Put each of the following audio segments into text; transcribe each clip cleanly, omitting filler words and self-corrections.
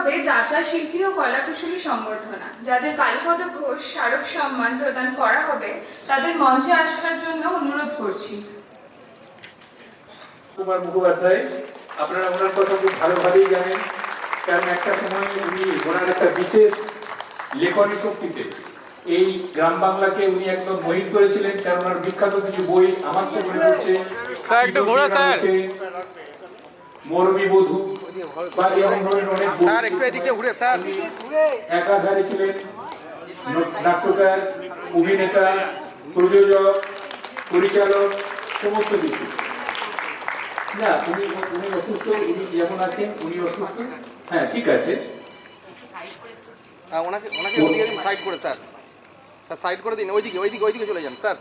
হবে যাত্রা শিল্পী ও কলাকুশলী সংবর্ধনা। যাদের কালীপদ ঘোষ স্মারক সম্মান প্রদান করা হবে তাদের মঞ্চে আসার জন্য অনুরোধ করছি। কুমার মুখোপাধ্যায়, আপনারা ওনার কথা খুব ভালোভাবেই জানেন, কারণ একটা সময় উনি ওনার একটা বিশেষ লেখনী শক্তিতে এই গ্রাম বাংলাকে উনি একদম মোহিত করেছিলেন। কারণ ওনার বিখ্যাত কিছু বই আমার তো মনে পড়ছে মরমী বধূ বা এরকম ধরনের অনেক বই। একাধারে ছিলেন নাট্যকার, অভিনেতা, প্রযোজক, পরিচালক, সমস্ত কিছু। না, উনি অসুস্থ, উনি যেমন আছেন উনি অসুস্থ। হ্যাঁ, ঠিক আছে, ওনাকে ওদিকে দিন, সাইড করে স্যার, স্যার সাইড করে দিন, ওইদিকে চলে যান স্যার।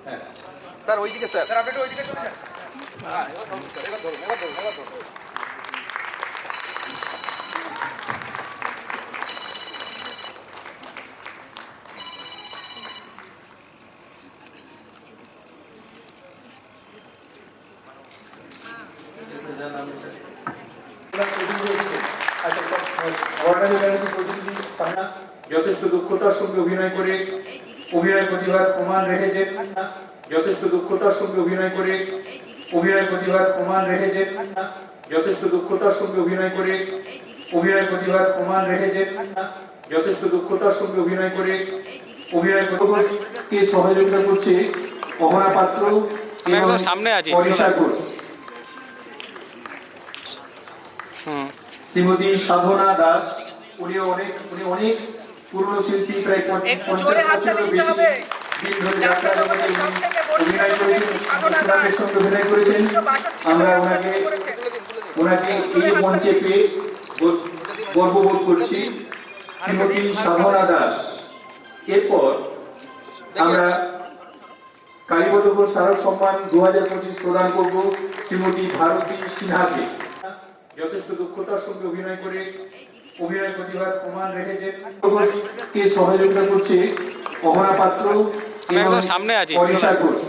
হ্যাঁ স্যার ওইদিকে, স্যার স্যার আপনি ওইদিকে চলে যান। হ্যাঁ, এবার ধরুন। যথেষ্ট দক্ষতার সঙ্গে অভিনয় করে অভিনয় প্রতিভার প্রমাণ রেখেছেন। যথেষ্ট দক্ষতার সঙ্গে অভিনয় করে অভিনয় প্রতিভার প্রমাণ রেখেছেন। যথেষ্ট দক্ষতার সঙ্গে অভিনয় করে অভিনয় প্রতিভার প্রমাণ রেখেছেন। যথেষ্ট দক্ষতার সঙ্গে অভিনয় করে অভিনয় প্রতিভাকে সহযোগিতা করছে অহনা পাত্র এবং সামনে আছে অনিশা ঘোষ। শ্রীমতী সাধনা দাস, উনি অনেক পুরনো শিল্পী, প্রায় 50 বছরেরও বেশি দিন ধরে যাত্রা জগতে অভিনয় করেছেন। আমরা ওনাকে এই মঞ্চে পেয়ে গর্ববোধ করছি। শ্রীমতী সাধনা দাস। এরপর আমরা কালীপদ ঘোষ স্মারক সম্মান 2025 প্রদান করব শ্রীমতী ভারতী সিনহাকে। যথেষ্ট দক্ষতার সঙ্গে অভিনয় করে অভিনয় প্রতিভার প্রমাণ রেখেছেন। কে সহযোগিতা করছে অহনা পাত্র এবং সামনে আছে অনিশা ঘোষ।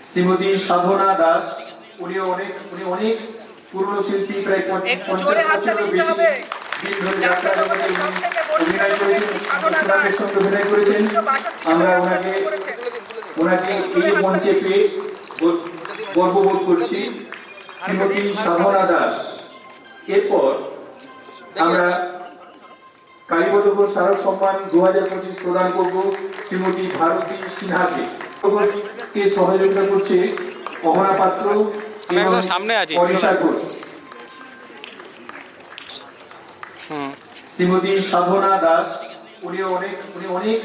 শ্রীমতী সাধনা দাস, উনি অনেক পুরনো শিল্পী, প্রায় 50 বছরেরও বেশি দিন ধরে যাত্রা জগতে অভিনয় করেছেন। আমরা ওনাকে এই মঞ্চে পেয়ে গর্ববোধ করছি। শ্রীমতী সাধনা দাস। এরপর আমরা কালীপদ ঘোষ স্মারক সম্মান 2025 প্রদান করব শ্রীমতী ভারতী সিনহাকে। কে সহযোগিতা করছে অহনা পাত্র এবং সামনে আছে অনিশা ঘোষ। শ্রীমতী সাধনা দাস, উনি অনেক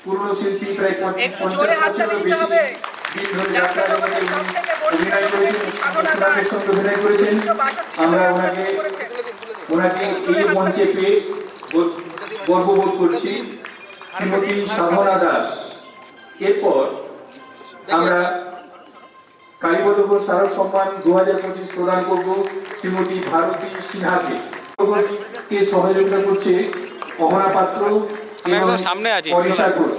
পুরনো শিল্পী, প্রায় 50 বছরেরও বেশি দিন ধরে যাত্রা জগতে অভিনয় করেছেন। আমরা ওনাকে এই মঞ্চে পেয়ে গর্ববোধ করছি। শ্রীমতী সাধনা দাস। এরপর আমরা কালীপদ ঘোষ স্মারক সম্মান 2025 প্রদান করব শ্রীমতী ভারতী সিনহাকে। কে সহযোগিতা করছে অহনা পাত্র এবং সামনে আছে অনিশা ঘোষ।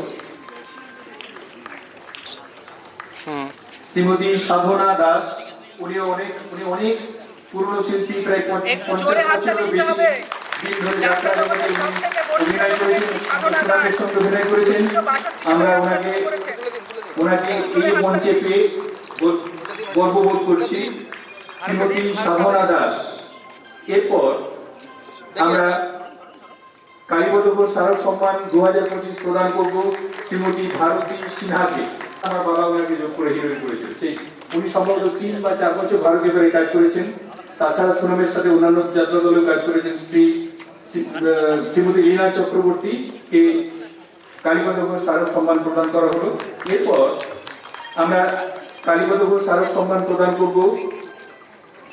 শ্রীমতী সাধনা দাস, উনি অনেক পুরনো শিল্পী, প্রায় 50 বছরেরও বেশি দিন ধরে যাত্রা জগতে অভিনয় করেছেন। আমরা ওনাকে এই মঞ্চে পেয়ে গর্ববোধ করছি। শ্রীমতী সাধনা দাস। এরপর আমরা কালীপদ ঘোষ স্মারক সম্মান 2025 প্রদান করব শ্রীমতী ভারতী সিনহাকে। আমার বাবা ওনাকে যোগ করে হিরোইন করেছেন। সেই উনি সম্ভবত 3 বা 4 বছর ভারতীয় দলে কাজ করেছেন। তাছাড়া সুনামের সাথে অন্যান্য যাত্রা দলেও কাজ করেছেন। শ্রীমতী লীনা চক্রবর্তী কে কালীপদ ঘোষ স্মারক সম্মান প্রদান করা হলো। এরপর আমরা কালীপদ ঘোষ স্মারক সম্মান প্রদান করব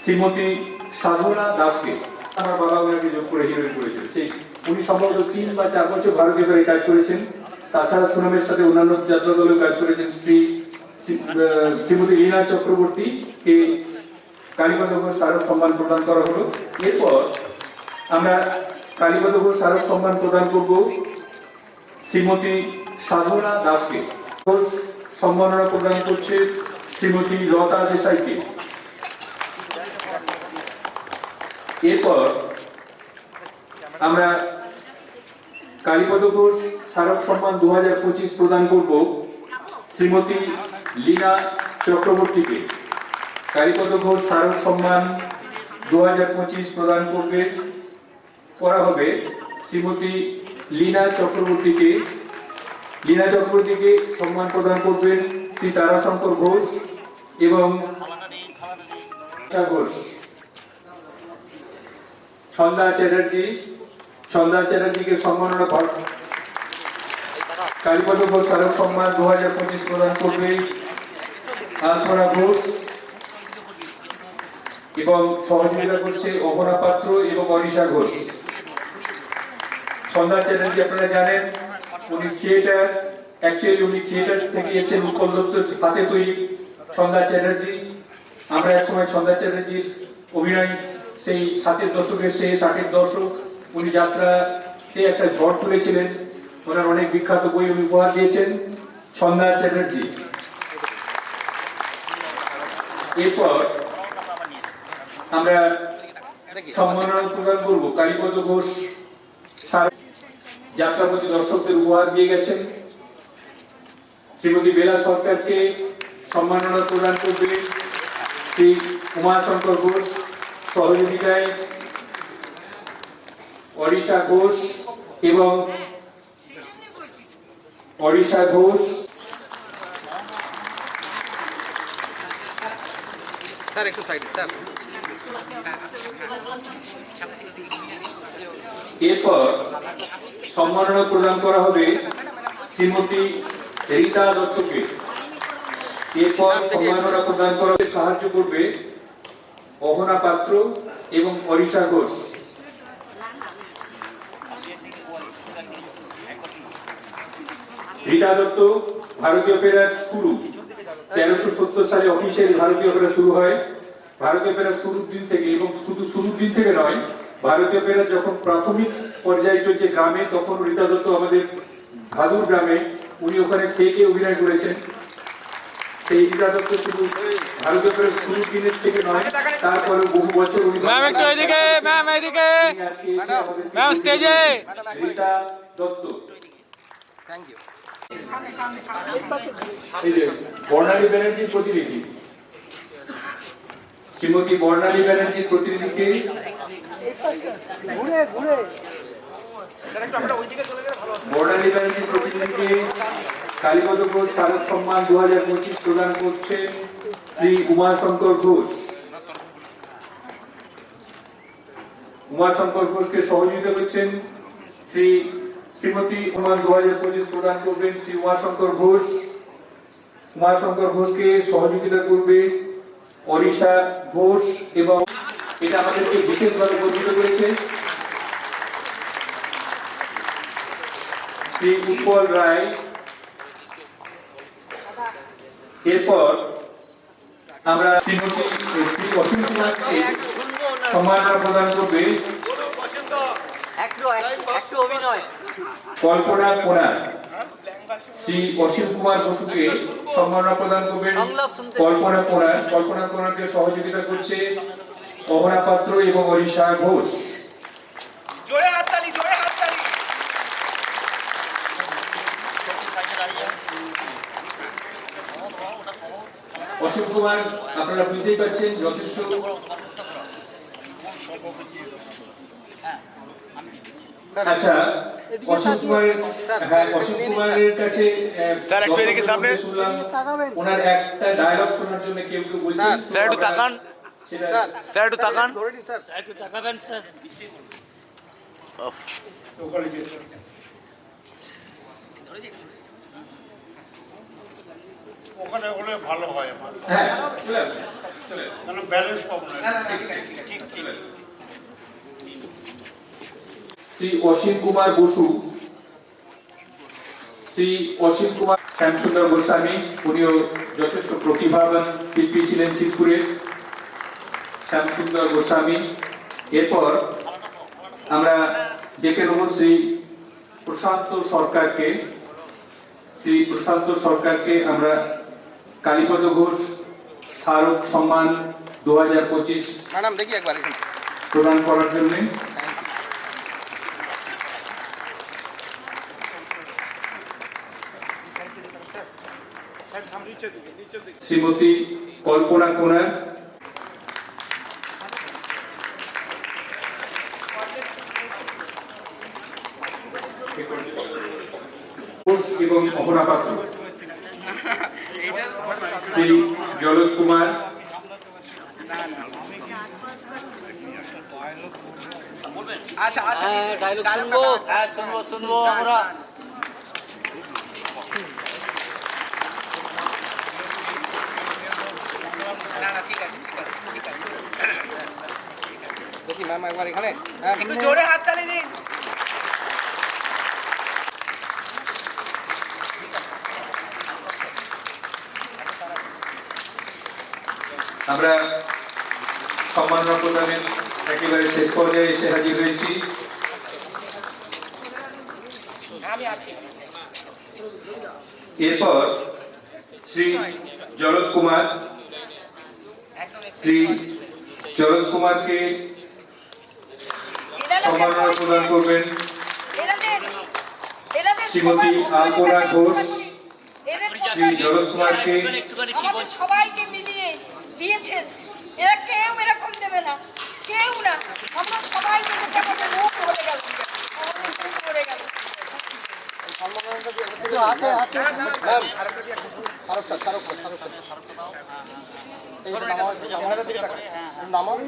শ্রীমতী সাধনা দাসকে। আমার বাবা ওনাকে যোগ করে হিরোইন করেছেন। সেই উনি সম্ভবত 3 বা 4 বছর ভারতীয় দলে কাজ করেছেন। তাছাড়া সুনামের সাথে অন্যান্য যাত্রা দলেও কাজ করেছেন। শ্রীমতী লীনা চক্রবর্তী কে কালীপদ ঘোষ স্মারক সম্মান প্রদান করা হলো। এরপর আমরা কালীপদ ঘোষ স্মারক সম্মান প্রদান করব শ্রীমতী সাধনা দাসকে। ঘোষ সম্মাননা প্রদান করছে শ্রীমতী লতা দেশাইকে। এরপর আমরা কালীপদ ঘোষ স্মারক সম্মান 2025 প্রদান করব শ্রীমতী লীনা চক্রবর্তীকে। কালীপদ ঘোষ স্মারক সম্মান 2025 প্রদান করা হবে শ্রীমতী লীনা চক্রবর্তীকে। লীনা চক্রবর্তীকে সম্মান প্রদান করবেন শ্রী তারাশঙ্কর ঘোষ এবং ঘোষ। ছন্দা চ্যাটার্জিকে সম্মাননা কালীপদ ঘোষ স্মারক সম্মান 2025 প্রদান করবে আলপনা ঘোষ এবং সহযোগিতা করছে অহনা পাত্র এবং অনিশা ঘোষ। ছন্দা চ্যাটার্জি আপনারা জানেন উনি থিয়েটার থেকে এসেছেন, উৎপল দত্ত হাতে তৈরি ছন্দা চ্যাটার্জি। আমরা একসময় ছন্দা চ্যাটার্জির অভিনয় সেই 60-এর দশকের শেষ 60-এর দশক উনি যাত্রাতে একটা ঝড় তুলেছিলেন। ওনার অনেক বিখ্যাত বই উনি উপহার দিয়েছেন ছন্দা চ্যাটার্জি। এরপর আমরা সম্মাননা প্রদান করব কালীপদ ঘোষ যাত্রাপতি দর্শকদের উপহার দিয়ে গেছেন শ্রীমতী বেলা সরকারকে সম্মাননা প্রদান করবে শ্রী উমাশঙ্কর ঘোষ। সহযোগিতায় অরিষা ঘোষ এবং অরিষা ঘোষ। স্যার একটু সাইডে স্যার। এরপর সম্মাননা প্রদান করা হবে শ্রীমতী রীতা দত্তকে। এরপর সম্মাননা প্রদান করা হবে সাহায্য করবে অহনা পাত্র এবং অরিষা ঘোষ। রীতা দত্ত ভারতীয় অপেরার শুরু 1370 সালে অফিসিয়ালি ভারতীয় অপেরা শুরু হয়। ভারতীয় অপেরা শুরুর দিন থেকে, এবং শুধু শুরুর দিন থেকে নয়, ভারতীয় অপেরা যখন প্রাথমিক পর্যায়ে চলছে গ্রামে, তখন রীতা দত্ত আমাদের ভাদুর গ্রামে উনি ওখানে থেকে অভিনয় করেছেন। সেই রীতা দত্ত শুধু ভারতীয় অপেরার শুরুর দিনের থেকে নয়, তারপরে বহু বছর উনি রীতা দত্ত। Thank you. বর্ণালী ব্যানার্জির প্রতিনিধি শ্রীমতী বর্ণালী ব্যানার্জির প্রতিনিধিকে বর্ণালী ব্যানার্জির প্রতিনিধিকে কালীপদ ঘোষ স্মারক সম্মান 2025 প্রদান করছে শ্রী উমাশঙ্কর ঘোষ। উমাশঙ্কর ঘোষকে সহযোগিতা করছেন শ্রীমতী সম্মান 2025 প্রদান করবেন শ্রী উমাশঙ্কর ঘোষ। উমাশঙ্কর ঘোষকে সহযোগিতা করবে অরিষা ঘোষ এবং এটা আমাদেরকে বিশেষভাবে গর্বিত করেছে শ্রী উৎপল রায়। এরপর আমরা শ্রী অসীম কুমারকে সম্মাননা প্রদান করবে কল্পনা কোনা। শ্রী অসীম কুমার বসুকে সম্মাননা প্রদান করবেন কল্পনা কোনা। কল্পনা কোনাকে সহযোগিতা করছে অহনা পাত্র এবং অরিষা ঘোষ। অসীম কুমার আপনারা বুঝতেই পারছেন যথেষ্ট আচ্ছা। অসীম কুমারের কাছে স্যার একটু এদিকে সামনে শুনলাম ওনার একটা ডায়লগ শোনার জন্য কেউ বলছেন। স্যার একটু তাকান, স্যার একটু তাকান, স্যার একটু তাকাবেন স্যার। ওখানে হলে ভালো হয় আমার। হ্যাঁ কারণ ব্যালেন্স পাবো না। শ্রী অসীম কুমার বসু, শ্রী অসীম কুমার শ্যামসুন্দর গোস্বামী, উনিও যথেষ্ট প্রতিভাবান শিল্পী ছিলেন শিবপুরের শ্যামসুন্দর গোস্বামী। এরপর আমরা ডেকে নেব শ্রী প্রশান্ত সরকারকে। শ্রী প্রশান্ত সরকারকে আমরা কালীপদ ঘোষ স্মারক সম্মান 2025 ম্যাডাম দেখি একবার প্রদান করার জন্য। শ্রীমতী কল্পনা কোনার, এবং অপনা পাত্র, শ্রী জলদ কুমার, আচ্ছা আচ্ছা ডায়লগ শুনবো, হ্যাঁ শুনবো আমরা। না না ঠিক আছে দেখি ম্যাম একবার এখানে একটু জোরে হাততালি দিন। আমরা সম্মাননা প্রদানের একেবারে শেষ পর্যায়ে এসে হাজির হয়েছি। এরপর শ্রী জলদ কুমারকে সম্মাননা প্রদান করবেন শ্রীমতী আলপনা ঘোষ। শ্রী জলদ কুমারকে আমাদের সবাইকে মিলিয়ে দিয়েছেন, এরা কেউ এরকম দেবে না, কেউ না, আমরা সবাইকে দেখে আমাদের মুখ ভরে গেল, আমাদের মুখ ভরে গেল। নামান